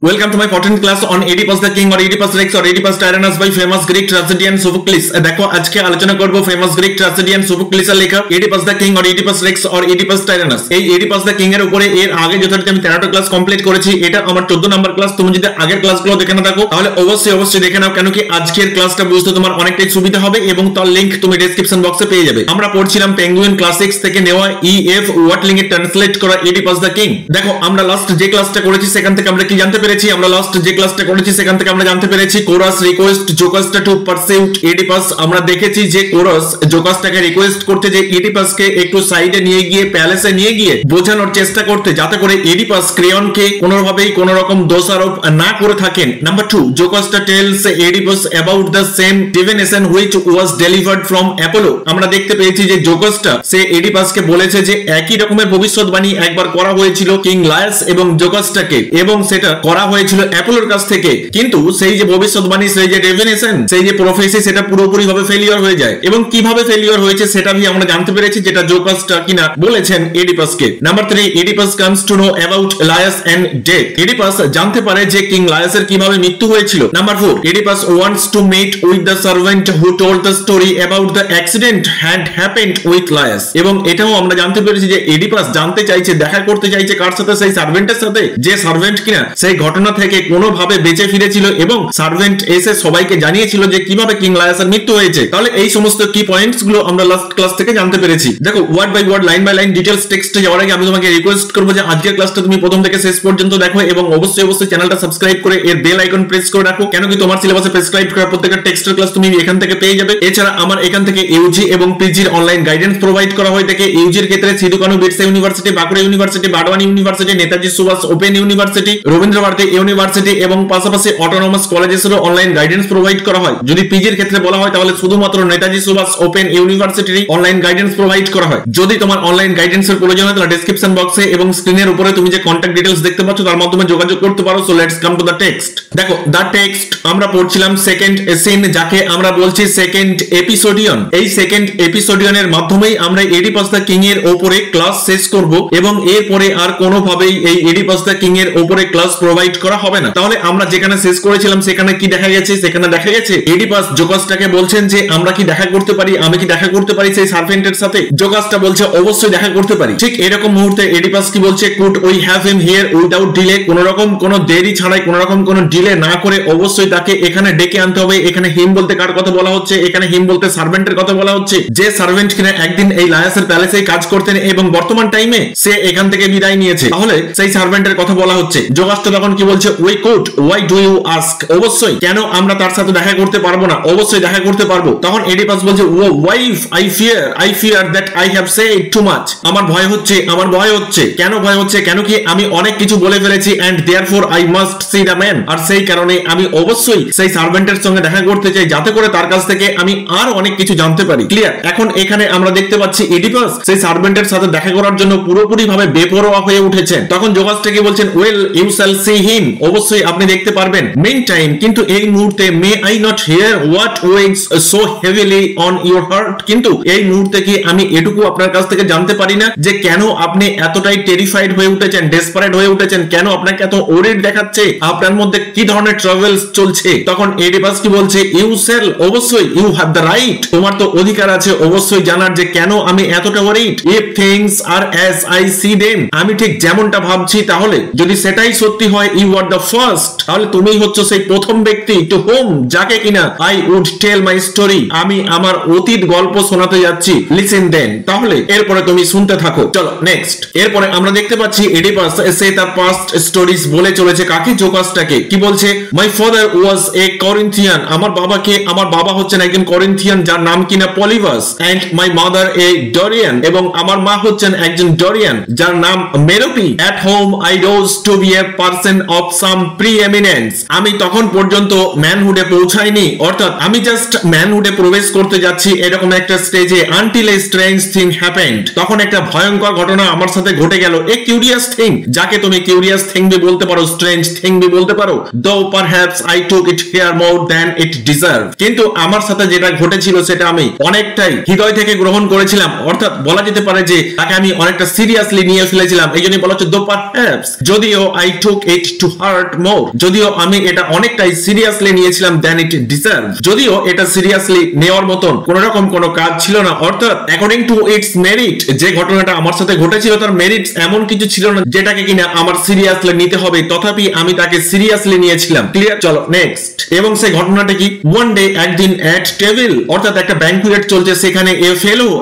Welcome to my 14th class on Oedipus the King or Oedipus Rex or Oedipus Tyrannus by famous Greek tragedian Sophocles. দেখো আজকে আলোচনা করব famous Greek ট্র্যাজেডিয়ান Sophocles এর লেখা Oedipus the King or Oedipus Rex or Oedipus Tyrannus। এই Oedipus the King এর উপরে এর আগে যথারীতি আমি 13টা ক্লাস কমপ্লিট করেছি। এটা আমার 14 নাম্বার ক্লাস। তুমি যদি আগের ক্লাসগুলো দেখে না থাকো তাহলে অবশ্যই দেখে নাও, কেন কি আজকের ক্লাসটা বুঝতে তোমার অনেকটাই সুবিধা হবে এবং তার লিংক তুমি ডেসক্রিপশন বক্সে পেয়ে যাবে। আমরা পড়ছিলাম পেঙ্গুইন ক্লাসিক্স থেকে নেওয়া EF ওয়াটলিং এর ট্রান্সলেট করা Oedipus the King। দেখো আমরা লাস্ট যে ক্লাসটা করেছি সেখান থেকে আমরা কি জানতে পেরেছি? আমরা লাস্ট যে ক্লাসটা করেছি সেখান থেকে আমরা জানতে পেরেছি chorus request Jocasta to pursuit Oedipus. আমরা দেখেছি যে কোরাস জোকাসটাকে রিকোয়েস্ট করতে যে এডিপাসকে একটু সাইডে নিয়ে গিয়ে প্যালেসে নিয়ে গিয়ে বোঝানোর চেষ্টা করতে, যাতে করে এডিপাস ক্রেয়নকে কোনোভাবেই কোনো রকম দোষারোপ না করে থাকেন। Number 2, Jocasta tells Oedipus about the same divination which was delivered from Apollo. আমরা দেখতে পেয়েছি যে জোকাসটা সে এডিপাসকে বলেছে যে একই রকমের ভবিষ্যৎবাণী একবার করা হয়েছিল কিং লায়াস এবং জোকাসটাকে, এবং সেটা করা হয়েছিল অ্যাপোলোর কাছ থেকে, কিন্তু সেই যে ভবিষ্যৎবাণী, সেই যে ডিভিনেশন, সেই যে প্রফেসি, সেটা পুরোপুরি ভাবে ফেলিওর হয়ে যায়। এবং কিভাবে ফেলিওর হয়েছে সেটা भी আমরা জানতে পেরেছি, যেটা জোকাসটা কিনা বলেছেন এডিপাসকে। Number 3, Oedipus comes to know about Laius and death. Oedipus জানতে পারে যে কিং লায়াসের কিভাবে মৃত্যু হয়েছিল। Number 4, Oedipus wants to meet with the servant who told the story about the accident had happened with Laius. এবং এটাও আমরা জানতে পেরেছি যে এডিপাস জানতে চাইছে, দেখা করতে চাইছে কার সাথে? সেই সার্ভেন্টের সাথে, যে সার্ভেন্ট কিনা সেই ঘটনা থেকে কোনোভাবে বেঁচে ফিরেছিল এবং সার্ভেন্ট এসে সবাইকে জানিয়েছিল যে কিভাবে কিং লায়াসের মৃত্যু হয়েছে। তাহলে এই সমস্ত কি পয়েন্টস গুলো আমরা লাস্ট ক্লাস থেকে জানতে পেরেছি। দেখো word by word, line by line details টেক্সটে যাওয়ার আগে আমি তোমাকে রিকোয়েস্ট করব যে আজকের ক্লাসটা তুমি প্রথম থেকে শেষ পর্যন্ত দেখো এবং অবশ্যই চ্যানেলটা সাবস্ক্রাইব করে এর বেল আইকন প্রেস করে রাখো, কেন কি তোমার সিলেবাসে প্রেসক্রাইব করা প্রত্যেকটা টেক্সটের ক্লাস তুমি এখান থেকে পেয়ে যাবে। এছাড়া আমার এখান থেকে ইউজি এবং পিজির অনলাইন গাইডেন্স প্রোভাইড করা হয়ে থাকে। ইউজির ক্ষেত্রে Sidho Kanhu Birsha university, Bankura university, Barwani university, Netaji Subhas open university, Rabindra Bharati university এবং পাশাপাশি অটোনমাস কলেজেসেরও অনলাইন গাইডেন্স প্রোভাইড করা হয়। যদি পিজির ক্ষেত্রে বলা হয় তাহলে শুধুমাত্র নেতাজি সুভাষ ওপেন ইউনিভার্সিটির অনলাইন গাইডেন্স প্রোভাইড করা হয়। যদি তোমার অনলাইন গাইডেন্সের প্রয়োজন হয় তাহলে ডেসক্রিপশন বক্সে এবং স্ক্রিনের উপরে তুমি যে কন্টাক্ট ডিটেইলস দেখতে পাচ্ছ তার মাধ্যমে যোগাযোগ করতে পারো। So let's come to the text. দেখো দা টেক্সট আমরা পড়ছিলাম সেকেন্ড সিন, যাকে আমরা বলছি সেকেন্ড এপিসোডিয়ন। এই সেকেন্ড এপিসোডিয়নের মাধ্যমেই আমরা এডিপাস দ্য কিং এর উপরে ক্লাস শেষ করব এবং এরপরে আর কোনোভাবেই এই এডিপাস দ্য কিং এর উপরে ক্লাস প্রোভাইড করা হবে না। তাহলে আমরা যেখানে শেষ করেছিলাম সেখানে কি দেখা গেছে? সেখানে দেখা গেছে এডিপাস জোকাসটাকে বলছেন যে আমরা কি দেখা করতে পারি, আমি কি দেখা করতে পারি সেই সার্ভেন্টের সাথে? জোকাসটা বলছে অবশ্যই দেখা করতে পারি। ঠিক এরকম মুহূর্তে এডিপাস কি বলছে? Could we have him here without delay. কোন রকম কোনো দেরি ছাড়াই, কোন রকম কোনো ডিলে না করে অবশ্যই তাকে এখানে ডেকে আনতে হবে। এখানে হিম বলতে কার কথা বলা হচ্ছে? এখানে হিম বলতে সার্ভেন্টের কথা বলা হচ্ছে, যে সার্ভেন্ট কিনা একদিন এই লায়াসের প্যালেসে কাজ করতেন এবং বর্তমান টাইমে সে এখান থেকে বিদায় নিয়েছে। তাহলে সেই সার্ভেন্টের কথা বলা হচ্ছে। জোকাসটা তখন কি বলছে? We could, why do you ask? অবশ্যই, কেন আমরা তার সাথে দেখা করতে পারবো না? অবশ্যই দেখা করতে পারবো। তখন এডিপাস বলছে O wife, I fear that I have said too much. আমার ভয় হচ্ছে, আমার ভয় হচ্ছে। কেন ভয় হচ্ছে? কেন কি আমি অনেক কিছু বলে ফেলেছি and therefore I must see the man. আর সেই কারণে আমি অবশ্যই সেই সার্ভেন্টের সঙ্গে দেখা করতে চাই, যাতে করে তার কাছ থেকে আমি আর অনেক কিছু জানতে পারি। ক্লিয়ার? এখন এখানে আমরা দেখতে পাচ্ছি এডিপাস সেই সার্ভেন্টের সাথে দেখা করার জন্য পুরোপুরি ভাবে বেপরোয়া হয়ে উঠেছেন। তখন জোকাসটা কি বলছেন? Well you shall see him. অবশ্যই আপনি দেখতে পারবেন। মেইন টাইম, কিন্তু এই মুহূর্তে may I not hear what weighs so heavily on your heart. কিন্তু এই মুহূর্তে কি আমি এটুকু আপনার কাছ থেকে জানতে পারি না যে কেন আপনি এতটাই টেরিফাইড হয়ে উঠেছেন, ডেসপারেট হয়ে উঠেছেন? কেন আপনাকে এত ওরিড দেখাচ্ছে? আপনার মধ্যে কি ধরনের ট্রাভেলস চলছে? তখন এডিপাস কি বলছে? ইউ শ্যাল, অবশ্যই, ইউ হ্যাভ দ্য রাইট, তোমার তো অধিকার আছে অবশ্যই জানার যে কেন আমি এতটা worried. If things are as I see them, আমি ঠিক যেমনটা ভাবছি, তাহলে যদি সেটাই সত্যি হয়, ইউ আর দ্য ফার্স্ট, তাহলে তুমিই হচ্ছে সেই প্রথম ব্যক্তি টু হোম, যাকে কিনা I would tell my story, আমি আমার অতীত গল্প শোনাতে যাচ্ছি। লিসেন দেন, তাহলে এরপরে তুমি শুনতে থাকো। চলো নেক্সট। এরপরে আমরা দেখতে পাচ্ছি এডিপাস সে তার পাস্ট স্টোরিজ বলে চলেছে। কাকে? জোকাসটাকে। কি বলছে? My father was A Corinthian. আমার বাবাকে, আমার বাবা হচ্ছেন একজন করিন্থিয়ান যার নাম কিনা পলিবাস। এন্ড মাই মাদার এ ডরিয়ান, এবং আমার মা হচ্ছেন একজন ডরিয়ান যার নাম Merope. At home I rose to be a person of some preeminence. আমি তখন পর্যন্ত ম্যানহুডে পৌঁছাইনি, অর্থাৎ আমি জাস্ট ম্যানহুডে প্রবেশ করতে যাচ্ছি এরকম একটা স্টেজে। Until a strange thing happened, তখন একটা ভয়ঙ্কর ঘটনা আমার সাথে ঘটে গেল। এ কিউরিয়াস থিং, যাকে তুমি কিউরিয়াস থিং বি বলতে পারো, স্ট্রেঞ্জ থিং বি বলতে পারো। দো perhaps I took it here more than it deserve. কিন্তু আমার সাথে যেটা ঘটেছিল সেটা আমি অনেকটাই হৃদয় থেকে গ্রহণ করেছিলাম, অর্থাৎ বলা যেতে পারে যে তাকে আমি অনেকটা সিরিয়াসলি নিয়ে ফেলেছিলাম। এই জন্য বলা হচ্ছে দো পারহ্যাপস, যদিও I took it to heart more. যদিও আমি এটা অনেকটাই সিরিয়াসলি নিয়েছিলাম দ্যান ইট ডিজার্ভ, যদিও এটা সিরিয়াসলি নেওয়ার মতন কোন রকম কোনো কাজ ছিল না। অর্থাৎ অ্যাকর্ডিং টু ইটস মেরিট, যে ঘটনাটা আমার সাথে ঘটেছিল তার মেরিটস এমন কিছু ছিল না যেটাকে কিনা আমার সিরিয়াসলি নিতে হবে, তথাপি আমি তাকে সিরিয়াসলি নিয়েছিলাম। ক্লিয়ার? চলো নেক্সট। এবং সেই ঘটনাটা কি, ওয়ান ডে একদিন এট টেবিল, অর্থাৎ একটা ব্যাংকুয়েট চলছে, সেখানে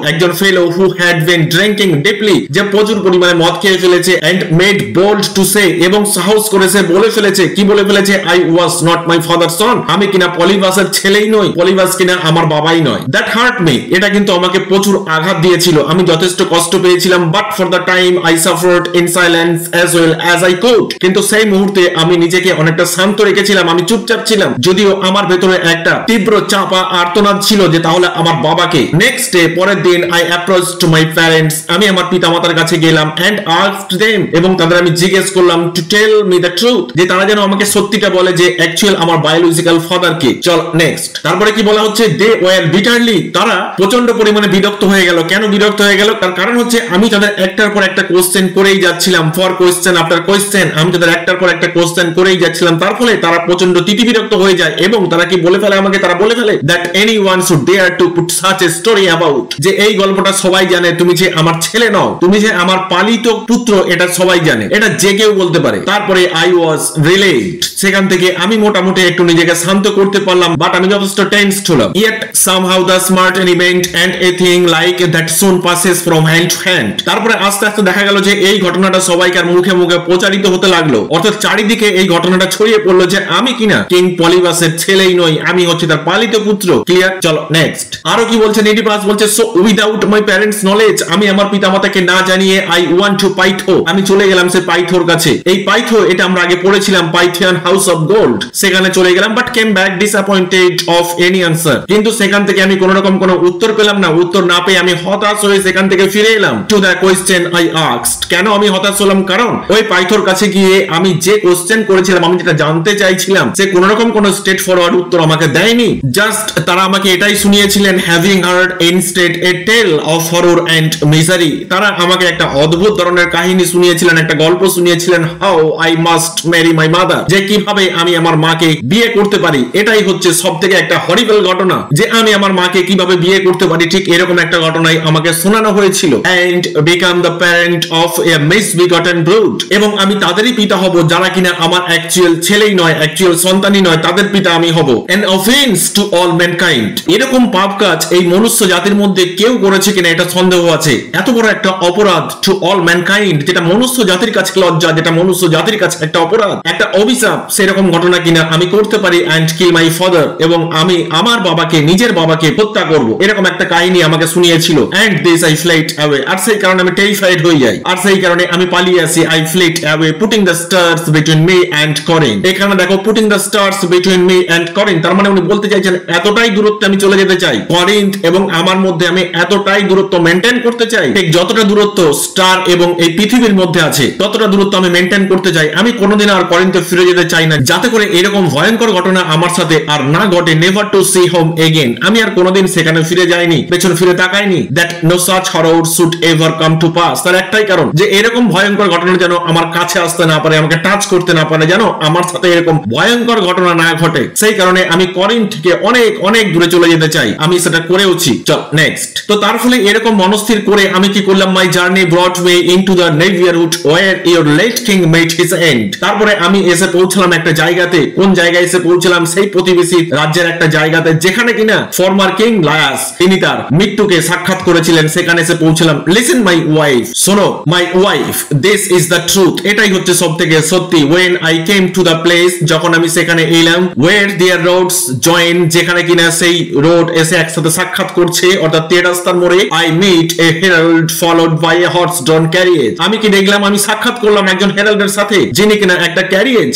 একজন fellow who had been drinking deeply, যে প্রচুর পরিমাণে মদ খেয়ে ফেলেছে, and made bold to say, এবং সাহস করেছে বলে ফেলেছে, কি বলে ফেলেছে, I was not my father son, আমি কিনা পলিবাসের ছেলেই নই, পলিবাস কিনা আমার বাবাই নয়। দ্যাট হার্ট মি, এটা কিন্তু আমাকে প্রচুর আঘাত দিয়েছিল, আমি যথেষ্ট কষ্ট পেয়েছিলাম। But for the time I suffered in silence as well as I could, কিন্তু সেই মুহূর্তে আমি নিজেকে অনেকটা শান্ত রেখেছিলাম, আমি চুপচাপ ছিলাম, যদিও আমার ভেতরে একটা তীব্র চাপা আর্তনাদ ছিল যে তাহলে আমার বাবাকে। নেক্সট ডে, পরের দিন, আই অ্যাপ্রোচড মাই প্যারেন্টস, আমি আমার পিতামাতার কাছে গেলাম, এন্ড আস্কড দেম, এবং তাদের আমি জিজ্ঞেস করলাম, to tell me the truth, যে তারা যেন আমাকে সত্যিটা বলে যে অ্যাকচুয়াল আমার বায়োলজিক্যাল ফাদার কে। চল নেক্সট। তারপরে কি বলা হচ্ছে, দে ওয়ার বিটারলি, তারা প্রচন্ড পরিমাণে বিরক্ত হয়ে গেল। কেন বিরক্ত হয়ে গেল? তার কারণ হচ্ছে আমি তাদের একটার পর একটা কোশ্চেন করেই যাচ্ছিলাম, ফর কোশ্চেন আফটার কোশ্চেন, আমি তাদের একটার পর একটা কোশ্চেন করেই যাচ্ছিলাম। তার ফলে তারা প্রচন্ড তিতিবিরক্ত হয়ে যায় এবং তারা কি বলে ফেলে আমাকে, তারা বলে ফেলে that anyone should dare to put such a story about, যে এই গল্পটা সবাই জানে, তুমি যে আমার ছেলে নও, তুমি যে আমার পালিত পুত্র, এটা সবাই জানে, এটা যে কেউ বলতে পারে। তারপরে আই ওয়াজ রিলিভড, সেখান থেকে আমি মোটামুটি একটু নিজেকে শান্ত করতে পারলাম, বাট আমি যথেষ্ট টেন্সড হলাম। Yet somehow the smart element and a thing like that soon passes from hand to hand. তারপরে আস্তে আস্তে দেখা গেল যে এই ঘটনাটা সবাইকার মুখে মুখে প্রচারিত হতে লাগলো, অর্থাৎ চারিদিকে এই ঘটনাটা ছড়িয়ে পড়লো যে আমি কিনা কিং পলিবাসের ছেলেই নই, আমি হচ্ছে তার পালিত পুত্র। ক্লিয়ার? চলো নেক্সট। আরো কি বলছে ইডিপাস, বলছে so without my parents knowledge, আমি আমার পিতামাতাকে না জানিয়ে, আই ওয়ান্ট টু পাইথো, আমি চলে গেলাম সে পাইথোর কাছে। এই পাইথো, এটা আমরা আগে পড়েছিলাম, পাইথিয়ান হাউস অফ গোল্ড, সেখানে চলে গেলাম, but came back disappointed of any answer, কিন্তু সেখান থেকে আমি কোন রকম কোনো উত্তর পেলাম না। উত্তর না পেয়ে আমি হতাশ হয়ে সেখান থেকে ফিরে এলাম to the question I asked. কেন আমি হতাশ হলাম? কারণ ওই পাইথোর কাছে গিয়ে আমি যে কোশ্চেন করেছিলাম, আমি যেটা জানতে চাইছিলাম, সে কোন রকম কোনো স্ট্রেট ফরওয়ার্ড উত্তর আমাকে দেয়নি। জাস্ট তারা আমাকে এটাই শুনিয়েছিলেন, having heard instead a tale of horror and misery, তারা আমাকে একটা অদ্ভুত ধরনের কাহিনী শুনিয়েছিলেন, একটা গল্প শুনিয়েছিলেন, how I must marry my mother, যে কিভাবে আমি আমার মাকে বিয়ে করতে পারি। এটাই হচ্ছে সব থেকে একটা হরিবল ঘটনা, যে আমি আমার মাকে কিভাবে বিয়ে করতে পারি, ঠিক এরকম একটা ঘটনাই আমাকে শোনানো হয়েছিল। And become the parent of a misbegotten brood, এবং আমি তাদেরই পিতা হব যারা কিনা আমার অ্যাকচুয়াল ছেলেই নয়, অ্যাকচুয়াল সন্তানই নয়, তাদের পিতা আমি হব। An offence to all mankind, এরকম পাপ কাজ এই মনুষ্য জাতির মধ্যে কেউ করেছে কিনা এটা সন্দেহ আছে। এত বড় একটা অপরাধ টু অল ম্যানকাইন্ড, যেটা মনুষ্য জাতির কাছে লজ্জা, যেটা মনুষ্য জাতির কাছে একটা অপরাধ, একটা অভিশাপ, সেরকম ঘটনা কিনা আমি করতে পারি। অ্যান্ড কিল মাই ফাদার, এবং আমি আমার বাবাকে, নিজের বাবাকে হত্যা করব, এরকম একটা কাহিনী আমাকে শুনিয়েছিল। And this I flight away, আর সেই কারণে আমি টেরিফাইড হয়ে যাই, আর সেই কারণে আমি পালিয়ে আসি। I flight away putting the stars between me and Corinth, এখানে দেখো putting the stars between me and Corinth, তার মানে উনি বলতে চাইছেন এতটাই দূরত্বে আমি চলে যেতে চাই, করিন্থ এবং আমার মধ্যে আমি এতটাই দূরত্ব মেনটেন করতে চাই, ঠিক যতটা দূরত্ব স্টার এবং এই পৃথিবীর মধ্যে আছে ততটা দূরত্ব আমি মেনটেন করতে চাই। আমি কোনোদিন আর করিন্থে ফিরে যেতে চাই না, যাতে করে এরকম ভয়ঙ্কর ঘটনা আমার সাথে আর না ঘটে। Never to see home again, আমি আর কোনোদিন সেখানে ফিরে যাইনি, পেছন ফিরে তাকাইনি। That no such horror should ever come to pass, তার একটাই কারণ যে এরকম ভয়ঙ্কর ঘটনা যেন আমার কাছে আসতে না পারে, আমাকে টাচ করতে না পারে, যেন আমার সাথে এরকম ভয়ঙ্কর ঘটনা না ঘটে। সেই কারণে আমি করিন্থ থেকে অনেক অনেক দূরে চলে যেতে চাই, আমি সেটা করেওছি। চল নেক্সট। তো তার ফলে এরকম মনস্থির করে আমি কি করলাম, my journey brought me into the neighbourhood where your late king met his end. তারপরে আমি এসে পৌঁছলাম একটা জায়গাতে, কোন জায়গায় এসে পৌঁছলাম, সেই প্রতিবেশী রাজ্যের একটা জায়গাতে, যেখানে কিনা ফরমার কিং লায়াস তিনি তার মৃত্যুকে সাক্ষাৎ করেছিলেন, সেখানে এসে পৌঁছলাম। লিসেন মাই ওয়াইফ, শোনো my wife, this is the truth, এটাই হচ্ছে সব থেকে সত্যি। When I came to the place, যখন আমি সেখানে এলাম, ওয়ের দেয়ার রোডস জয়েন, যেখানে কিনা সেই রোড এসে একসাথে সাক্ষাৎ করছে, অর্থাৎ তেরাস্তার মোড়ে, I meet a herald followed by a horse drawn carriage, আমি কি দেখলাম, আমি সাক্ষাৎ করলাম একজন হেরাল্ডের সাথে, যিনি কিনা একটা ক্যারিয়েজ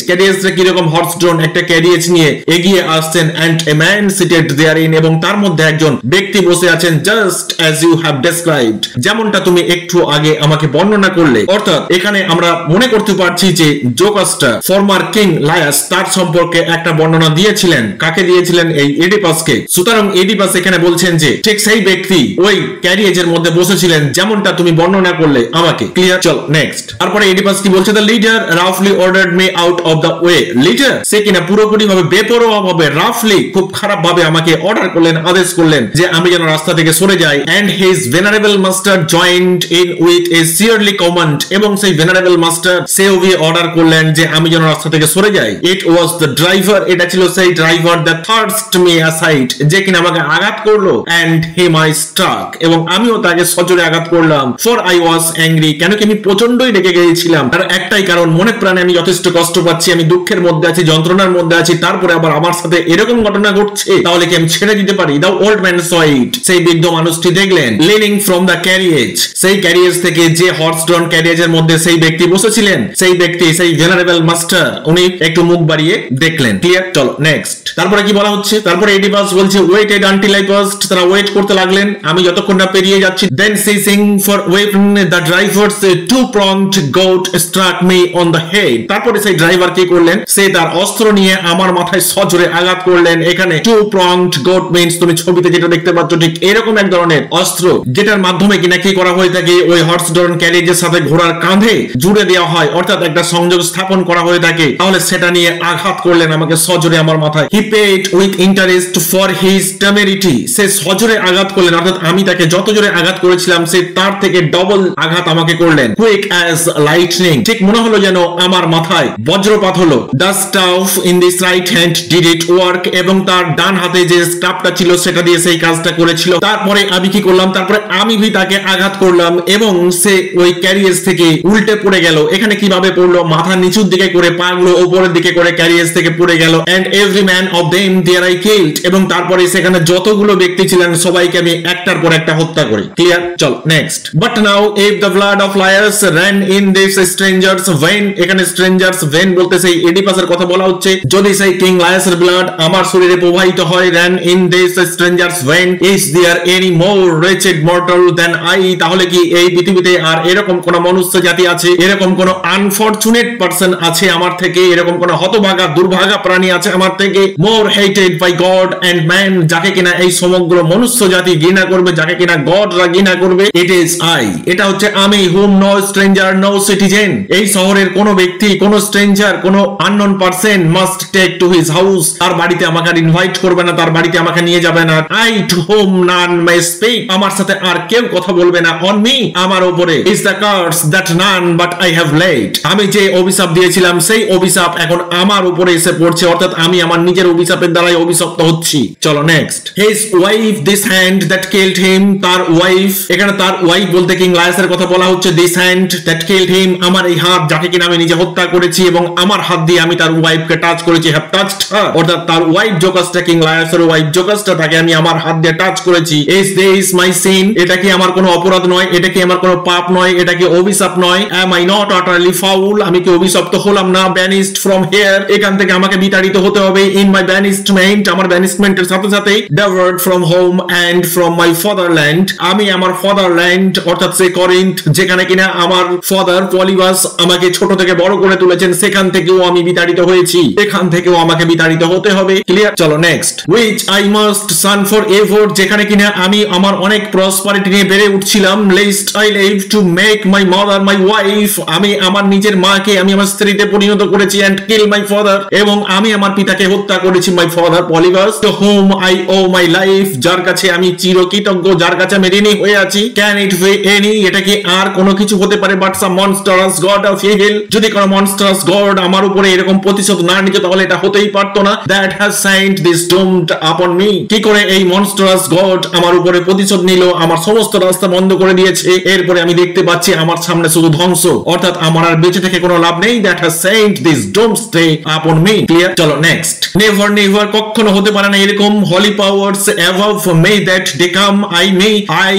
কিরকম হর্স ড্রন একটা ক্যারিয়েজ নিয়ে এগিয়ে আসছেন। And a man seated therein, এবং তার মধ্যে একজন ব্যক্তি বসে আছেন, just as you have described, যেমনটা তুমি একটু আগে আমাকে বর্ণনা করলে। অর্থাৎ এখানে আমরা মনে করতে পারছি যে জোকাস্টার ফরমার কিং লায়াস তার সম্পর্কে একটা বর্ণনা দিয়েছিলেন। কাকে দিয়েছিলেন? এই এডিপাসকে। সুতরাং এডিপাস এখানে বলছেন যে ঠিক সেই ব্যক্তি ওই ক্যারিয়েজের মধ্যে বসেছিলেন, যেমনটা তুমি বর্ণনা করলে আমাকে। ক্লিয়ার? চল নেক্সট। তারপরে এডিপাস কি বলছে, the leader rough roughly ordered me out of the way later সে কিনা পুরোপুরি ভাবে বেপরোয়া ভাবে রাফলি খুব খারাপ ভাবে আমাকে অর্ডার করলেন আদেশ করলেন যে আমি যেন রাস্তা থেকে সরে যাই and his venerable master joined in with a severely command এবং সেই venerable master সেও গিয়ে অর্ডার করলেন যে আমি যেন রাস্তা থেকে সরে যাই it was the driver এটা ছিল সেই driver that thrust me aside যে কিনা আমাকে আঘাত করলো and him I struck এবং আমিও তাকে সজোরে আঘাত করলাম for I was angry কেন কি আমি প্রচন্ডই রেগে গিয়েছিলাম তার একটাই কারণ মনে প্রাণে আমি যথেষ্ট কষ্ট পাচ্ছি আমি দুঃখের মধ্যে আছি যন্ত্রণার মধ্যে আছি তারপরে আবার আমার সাথে এরকম ঘটনা ঘটছে তাহলে কি আমি ছেড়ে দিতে পারি the old man saw it সেই বৃদ্ধ মানুষটি দেখলেন leaning from the carriage সেই ক্যারিয়েজ থেকে যে হর্স ড্রন ক্যারিয়েজের মধ্যে সেই ব্যক্তি বসেছিলেন সেই ব্যক্তি সেই ভেনারেবল মাস্টার উনি একটু মুখ বাড়িয়ে দেখলেন ক্লিয়ার চলো নেক্সট তারপরে কি বলা হচ্ছে তারপরে এডিপাস বলছে ওয়েটেড আনটিল আই পাসড তারা ওয়েট করতে লাগলেন আমি যতক্ষণ না পেরিয়ে যাচ্ছি then seizing for weapon the driver's two pronged goad struck me on the head তারপরে সেই ড্রাইভার কি করলেন সে তার অস্ত্র নিয়ে আমার মাথায় সজোরে আঘাত করলেন এখানে টু প্রংড গোট মিন্স তুমি ছবিতে যেটা দেখতে পাচ্ছ ঠিক এরকম এক ধরনের অস্ত্র যেটার মাধ্যমে কিনা কি করা হয়ে থাকে ওই হর্স ড্রন ক্যারিয়েজের সাথে ঘোড়ার কাঁধে জুড়ে দেওয়া হয় অর্থাৎ একটা সংযোগ স্থাপন করা হয়ে থাকে তাহলে সেটা নিয়ে আঘাত করলেন আমাকে সজোরে আমার মাথায় he paid with interest for his temerity সে সজোরে আঘাত করলেন অর্থাৎ আমি তাকে যত জোরে আঘাত করেছিলাম সে তার থেকে ডবল আঘাত আমাকে করলেন কুইক অ্যাজ লাইটনিং ঠিক মনে হলো যেন আমার মাথায় বজ্রপাত হলো the staff in this right hand did it work এবং তার ডান হাতে যে স্টাফটা ছিল সেটা দিয়ে সেই কাজটা করেছিল তারপরে আমি কি করলাম তারপরে আমি ভি তাকে আঘাত করলাম এবং সে ওই ক্যারিয়েজ থেকে উল্টে পড়ে গেল এখানে কিভাবে পড়লো মাথা নিচুর দিকে করে পা গুলো উপরের দিকে করে ক্যারিয়েজ থেকে পড়ে গেল and every man of them there I killed এবং তারপরে সেখানে যতগুলো ব্যক্তি ছিলেন সবাইকে আমি একটার পর একটা হত্যা করি ক্লিয়ার চলো next but now if the blood of liars ran in this strangers vein এখানে strangers vein বলতে সেই এডিপাসের কথা বলা হচ্ছে যদি সেই কিং লায়ার্সের ব্লাড আমার শরীরে প্রবাহিত হয় ran in this strangers vein is there any more wretched mortal than I তাহলে কি এই পৃথিবীতে আর এরকম কোন মনুষ্য জাতি আছে এরকম কোন আনফরচুনেট পারসন আছে আমার থেকে এরকম কোন হতভাগা দুর্ভাগা প্রাণী আছে আমার থেকে more hated by God and man যাকে কিনা এই সমগ্র মনুষ্য জাতি ঘৃণা করবে যাকে কিনা গডরা ঘৃণা করবে ইট ইজ আই এটা হচ্ছে আমি whom no stranger no citizen এই শহরের কোন ব্যক্তি কোন স্ট্রেঞ্জার কোন unknown person must take to his house তার বাড়িতে আমাকে আর ইনভাইট করবে না তার বাড়িতে আমাকে নিয়ে যাবে না I to home none may speak আমার সাথে আর কেউ কথা বলবে না অন মি আমার উপরে is the curse that none but I have laid আমি যে অভিশাপ দিয়েছিলাম সেই অভিশাপ এখন আমার উপরে এসে পড়ছে অর্থাৎ আমি আমার নিজের অভিশাপের দ্বারাই অভিশপ্ত হচ্ছি চলো next his wife this hand that killed him তার ওয়াইফ এখানে তার ওয়াইফ বলতে কিং লায়াসের কথা বলা হচ্ছে দিস হ্যান্ড দ্যাট কিলড হিম আমার এই হাত যাকে কিনা আমি নিজে হত্যা করেছি এবং আমার হাত দিয়ে আমি তার ওয়াইফকে টাচ করেছি হ্যাভ টাচড হার অর্থাৎ তার ওয়াইফ জোকাসটা কিং লায়াসের ওয়াইফ জোকাসটা তাকে আমি আমার হাত দিয়ে টাচ করেছি ইজ দিস মাই সিন এটা কি আমার কোনো অপরাধ নয় এটা কি আমার কোনো পাপ নয় এটা কি অভিশাপ নয় am I not utterly foul আমি কি অভিশপ্ত হলাম না banished from here এখান থেকে আমাকে বিতাড়িত হতে হবে in my banishment আমার banishmenটের সাথে সাথে devoured from home and from my fatherland আমি আমার fatherland অর্থাৎ সে করিন্থ যেখানে কিনা আমার ফাদার পলিবাস আমাকে ছোট থেকে বড় করে তুলেছেন সেখান থেকেও আমি বিতাড়িত হয়েছি এখান থেকেও আমাকে বিতাড়িত হতে হবে ক্লিয়ার চলো next which I must son for ever যেখানে কিনা আমি আমার অনেক প্রসপারিটি নিয়ে বেড়ে উঠছিলাম lest I live to make my mother my wife আমি আমার নিজের মাকে আমি আমার স্ত্রীতে পরিণত করেছি and kill my father এবং আমি আমার পিতাকে হত্যা করেছি my father Polybus to whom I owe my life যার কাছে আমি চিরকৃতজ্ঞ যার কাছে আমি ঋণী হয়ে আছি can it be any এটা কি আর কোনো কিছু হতে পারে but some monstrous god of evil যদি কোনো monstrous god আমার উপরে এরকম প্রতিশোধ না নিত তাহলে এটা হতেই পারতো না that has signed this doomed upon me কি করে এই monstrous god আমার উপরে প্রতিশোধ নিল আমার সমস্ত রাস্তা বন্ধ করে দিয়েছে এরপরে আমি দেখতে পাচ্ছি আমার সামনে শুধু ধ্বংস অর্থাৎ আমার আর বেঁচে থেকে কোনো লাভ নেই that has signed this doomsday upon me clear চলো নেক্সট never never কখনো হতে পারে না এরকম holy powers above me that decome I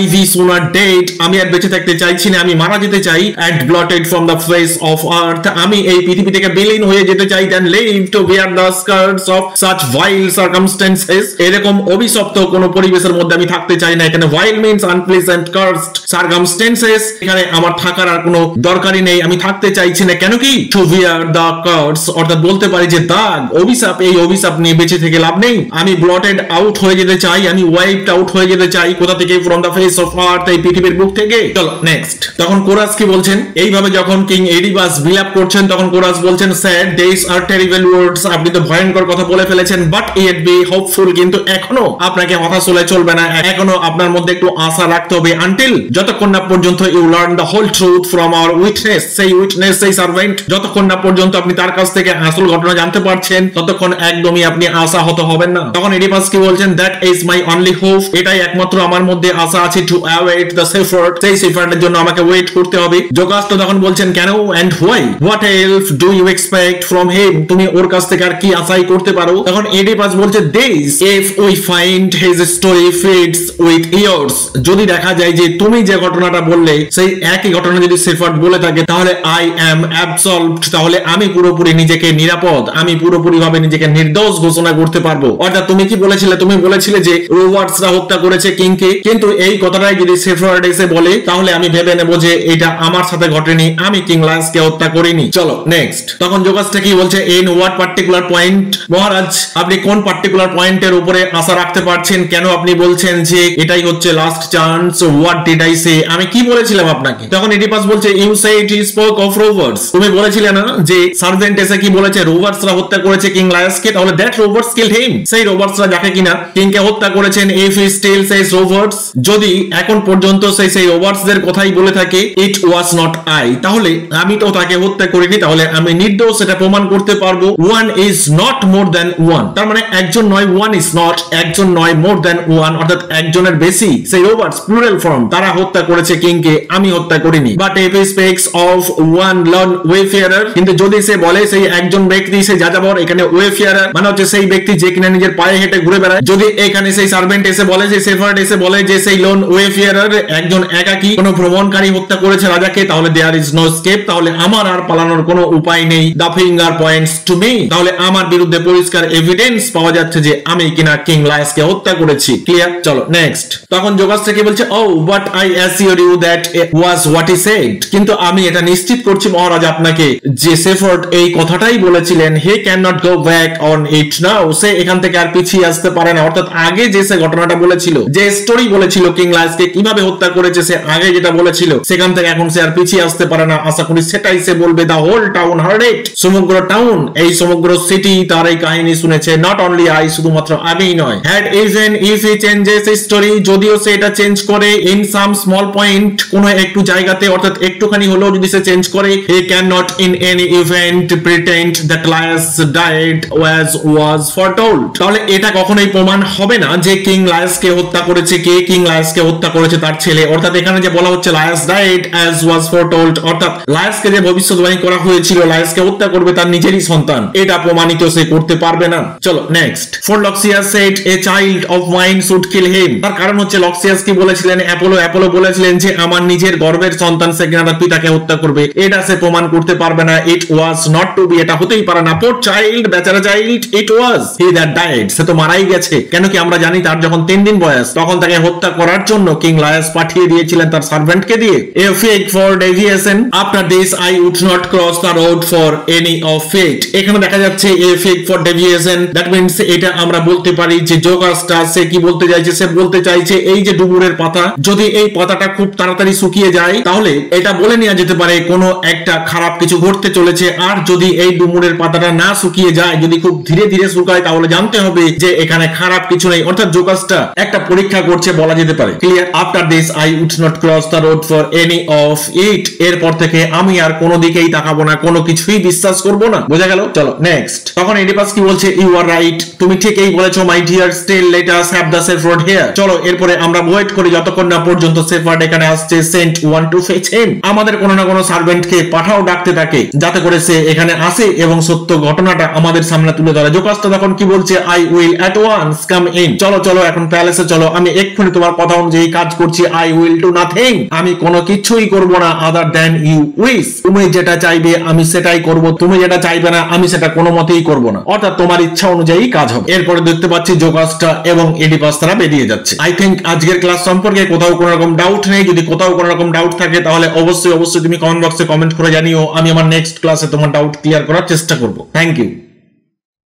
be sooner dead আমি আর বেঁচে থাকতে চাইছি না আমি মারা যেতে চাই and blotted from the face of earth আমি এই পৃথিবী থেকে বিলীন হয়ে যেতে চাই than live to bear the scars of such vile circumstances এরকম অভিশপ্ত কোন পরিবেশের মধ্যে আমি থাকতে চাই না এখানে vile means unpleasant cursed circumstances এখানে আমার থাকার আর কোনো দরকারই নেই আমি থাকতে চাইছি না কেন কি to bear the curse অর্থাৎ বলতে পারি যে দাগ অভিশাপ এই অভিশাপ আপনি বেঁচে থেকে লাভ নেই, আমি ব্লটেড আউট হয়ে যেতে চাই, আমি ওয়াইপড আউট হয়ে যেতে চাই। কোথা থেকে? From the face of earth, এই পৃথিবীর বুক থেকে। চলো নেক্সট। তখন কোরাস কি বলছেন? এইভাবে যখন কিং এডিপাস বিলাপ করছেন তখন কোরাস বলছেন স্যাড ডেজ আর টেরিবল ওয়ার্ডস, আপনি তো ভয়ঙ্কর কথা বলে ফেলেছেন, বাট ইট বি হোপফুল, কিন্তু এখনো আপনাকে হতাশ হলে চলবে না, এখনো আপনার মধ্যে একটু আশা রাখতে হবে, আনটিল যতক্ষণ না পর্যন্ত you learn the whole truth from our witness, সেই উইটনেস, সেই সার্ভেন্ট, যতক্ষণ না পর্যন্ত আপনি তার কাছ থেকে আসল ঘটনা জানতে পারছেন ততক্ষণ একদমই আপনি আশাহত হবেন না। তখন এডিপাস কি বলছেন? That is my only hope, এটাই একমাত্র আমার মধ্যে আশা আছে, টু অ্যাওয়েট দ্য সেফার্ট, সেই সেফার্টের জন্য আমাকে ওয়েট করতে হবে। জোকাস্টো তখন বলছেন কেন and why, what else do you expect from him, তুমি ওর কাছ থেকে আর কি আশাই করতে পারো? তখন এডিপাস বলছে this if we find his story fits with yours, যদি দেখা যায় যে তুমি যে ঘটনাটা বললে সেই একই ঘটনা যদি সেফার্ট বলে থাকে তাহলে আই অ্যাম অ্যাবসলভড, তাহলে আমি পুরোপুরি নিজেকে নিরাপদ, আমি পুরোপুরি ভাবে নিজেকে নির্দোষ ঘোষণা করতে পারবো। অর্থাৎ তুমি কি বলেছিলে? তুমি বলেছিলে যে রোভার্সরা হত্যা করেছে কিংকে, কিন্তু এই কথাটাই যদি সেফার্ট এসে বলে তাহলে আমি ভেবে নেব যে এটা আমার সাথে ঘটেনি, আমি কিং লায়ন্সকে হত্যা করিনি। চলো নেক্সট। তখন জোকাসটা কি বলছে? ইন হোয়াট পার্টিকুলার পয়েন্ট, মহারাজ আপনি কোন পার্টিকুলার পয়েন্টের উপরে আশা রাখতে পারছেন? কেন আপনি বলছেন যে এটাই হচ্ছে last chance? What did I say, আমি কি বলেছিলাম আপনাকে? তখন এডিপাস বলছে you said he spoke of robbers, তুমি বলেছিলে না যে সার্ভেন্ট এসে কি বলেছে? রোভার্সরা হত্যা করেছে কিং লায়ন্সকে, তাহলে দ্যাট রোভার্স কিলড হিম, সেই রোভার্সরা যাকে কিনা কিংকে হত্যা করেছেন, if he still says robbers, যদি এখন পর্যন্ত সেই রোভার্সদের কথাই বলে থাকে, ইট ওয়াজ নট আই, তাহলে আমি তো তাকে হত্যা করিনি, তাহলে আমি নির্দোষ, সেটা প্রমাণ করতে পারবো। One is not more than one, তার মানে একজন নয়, ওয়ান ইজ নট, একজন নয়, মোর দ্যান ওয়ান, অর্থাৎ একজনের বেশি সেই রোভার্স প্লুরাল ফর্ম, তারা হত্যা করেছে কিংকে, আমি হত্যা করিনি। But if he speaks of one lone wayfarer, কিন্তু যদি সে বলে সেই একজন ব্যক্তি, সেই যাযাবর, এখানে ওয়েফেয়ারার মানে হচ্ছে সেই ব্যক্তি যে কিনা নিজের পায়ে হেঁটে ঘুরে বেড়ায়, যদি এখানে সেই সার্ভেন্ট এসে বলে, যে সেফার্ট এসে বলে যে সেই লোন ওয়েফেয়ারার একজন একাকী কোনো ভ্রমণকারী হত্যা করেছে রাজাকে, তাহলে দেয়ার ইজ নো এসকেপ, তাহলে আমার আর পালানোর কোনো উপায় নেই। দা ফিঙ্গার পয়েন্টস টু মি, তাহলে আমার বিরুদ্ধে পরিষ্কার এভিডেন্স পাওয়া যাচ্ছে যে আমি কিনা কিং লায়ন্সকে হত্যা করেছি। ক্লিয়ার? চলো নেক্সট। তখন জোকাসটা কি বলছে? O but I assure you that was what he said, কিন্তু আমি এটা নিশ্চিত করছি মহারাজ আপনাকে যে সেফার্ট এই কথাটাই বলেছিলেন, he can not go back on it now, সে এখান থেকে আর পিছিয়ে আসতে পারে না। অর্থাৎ আগে যে সে ঘটনাটা বলেছিল, যে স্টোরি বলেছিল কিং লায়ন্সকে কিভাবে হত্যা করেছে, সে আগে যেটা বলেছিল সেখান থেকে এখন সে আর পিছিয়ে আসতে পারে না। আশা করি সেটাই সে বলবে। The whole town hard it, সমগ্র টাউন, এই সমগ্র সিটি তার এই কাহিনী শুনেছে, নট অনলি আই, শুধুমাত্র আমি নয়। Had even if he changes story, যদিও সে এটা চেঞ্জ করে, ইন সাম স্মল পয়েন্ট, কোন একটু জায়গাতে, অর্থাৎ একটুখানি হলেও যদি সে চেঞ্জ করে, he can not in any event pretend that Laius died was was foretold, তাহলে এটা কখনোই প্রমাণ হবে না যে কিং লায়ন্সকে হত্যা করেছে কে, কিং লায়ন্সকে হত্যা করেছে তার ছেলে। অর্থাৎ এখানে যে বলা হচ্ছে লায়ন্স ডাইড অ্যাজ ওয়াজ ফরটোল্ড, অর্থাৎ লায়ন্সকে যে ভবিষ্যৎবাণী করা হয়েছিল লায়ন্সকে হত্যা করবে তার নিজেরই সন্তান, এটা প্রমাণিত সে করতে পারবে না। চলো next. For Loxias said a child of mine should kill him, তার কারণ হচ্ছে লক্সিয়াস কি বলেছিলেন? অ্যাপোলো বলেছিলেন যে আমার নিজের গর্ভের সন্তান সে কিনা তার পিতাকে হত্যা করবে, এটা সে প্রমাণ করতে পারবে না। It was not to be, এটা হতেই পারে না। পোর চাইল্ড, বেচারা child, it was he that died, সে তো মারাই গেছে। কেন কি আমরা জানি তার যখন 3 দিন বয়স তখন তাকে হত্যা করার জন্য কিং লায়ন্স পাঠিয়ে দিয়েছিলেন তার সার্ভেন্টকে দিয়ে। A fake for deviation, after this I would not cross the road for any of fate, এখানে দেখা যাচ্ছে a fake for deviation, that means এটা আমরা বলতে পারি যে জোকাসটা সে কি বলতে চাইছে? সে বলতে চাইছে এই যে ডুমুরের পাতা, যদি এই পাতাটা খুব তাড়াতাড়ি শুকিয়ে যায় তাহলে এটা বলে নেওয়া যেতে পারে কোনো একটা খারাপ কিছু ঘটতে চলেছে, আর যদি এই ডুমুরের পাতাটা না শুকিয়ে যায়, যদি খুব ধীরে ধীরে শুকায়, তাহলে জানতে হবে যে এখানে খারাপ কিছু নেই। অর্থাৎ জোকাসটা একটা পরীক্ষা করছে বলা যেতে পারে। Clear? After this I would not cross the road for any of it, এরপর থেকে আমি আর কোনো দিকেই তাকাবো না, কোনো কিছুই বিশ্বাস করব না। বোঝা গেল? চলো নেক্সট। তখন এডিপাস কি বলছে? ইউ আর রাইট, তুমি ঠিকই বলেছো my dear, still let us have the shepherd here, চলো এরপরে আমরা ওয়েট করি যতক্ষণ না পর্যন্ত সেফার্ট এখানে আসছে। Sent one to fetch him, আমাদের কোনো না কোনো সার্ভেন্টকে পাঠাও ডাকতে থাকে যাতে করে সে এখানে আসে এবং সত্য ঘটনাটা আমাদের সামনে তুলে ধরে। জোকাসটা তখন কি বলছে? I will at once come in, চলো এখন প্যালেসে চলো, আমি এক্ষুনি তোমার কথা অনুযায়ী কাজ করছি। আই উইল ডু নাথিং, আমি কোনো কিছুই করব না আদার দ্যান ইউ উইশ, তুমি যেটা চাইবে আমি সেটাই করব, তুমি যেটা চাইবে না আমি সেটা কোনো মতেই করব না, অর্থাৎ তোমার ইচ্ছা অনুযায়ী কাজ হবে। এরপরে দেখতে পাচ্ছি জোকাসটা এবং এডিপাস তারা বেরিয়ে যাচ্ছে। আই থিংক আজকের ক্লাস সম্পর্কে কোথাও কোনো রকম ডাউট নেই। যদি কোথাও কোনো রকম ডাউট থাকে তাহলে অবশ্যই তুমি কমেন্ট বক্সে কমেন্ট করে জানিও, আমি আমার নেক্সট ক্লাসে তোমার ডাউট ক্লিয়ার করার চেষ্টা করব। Thank you.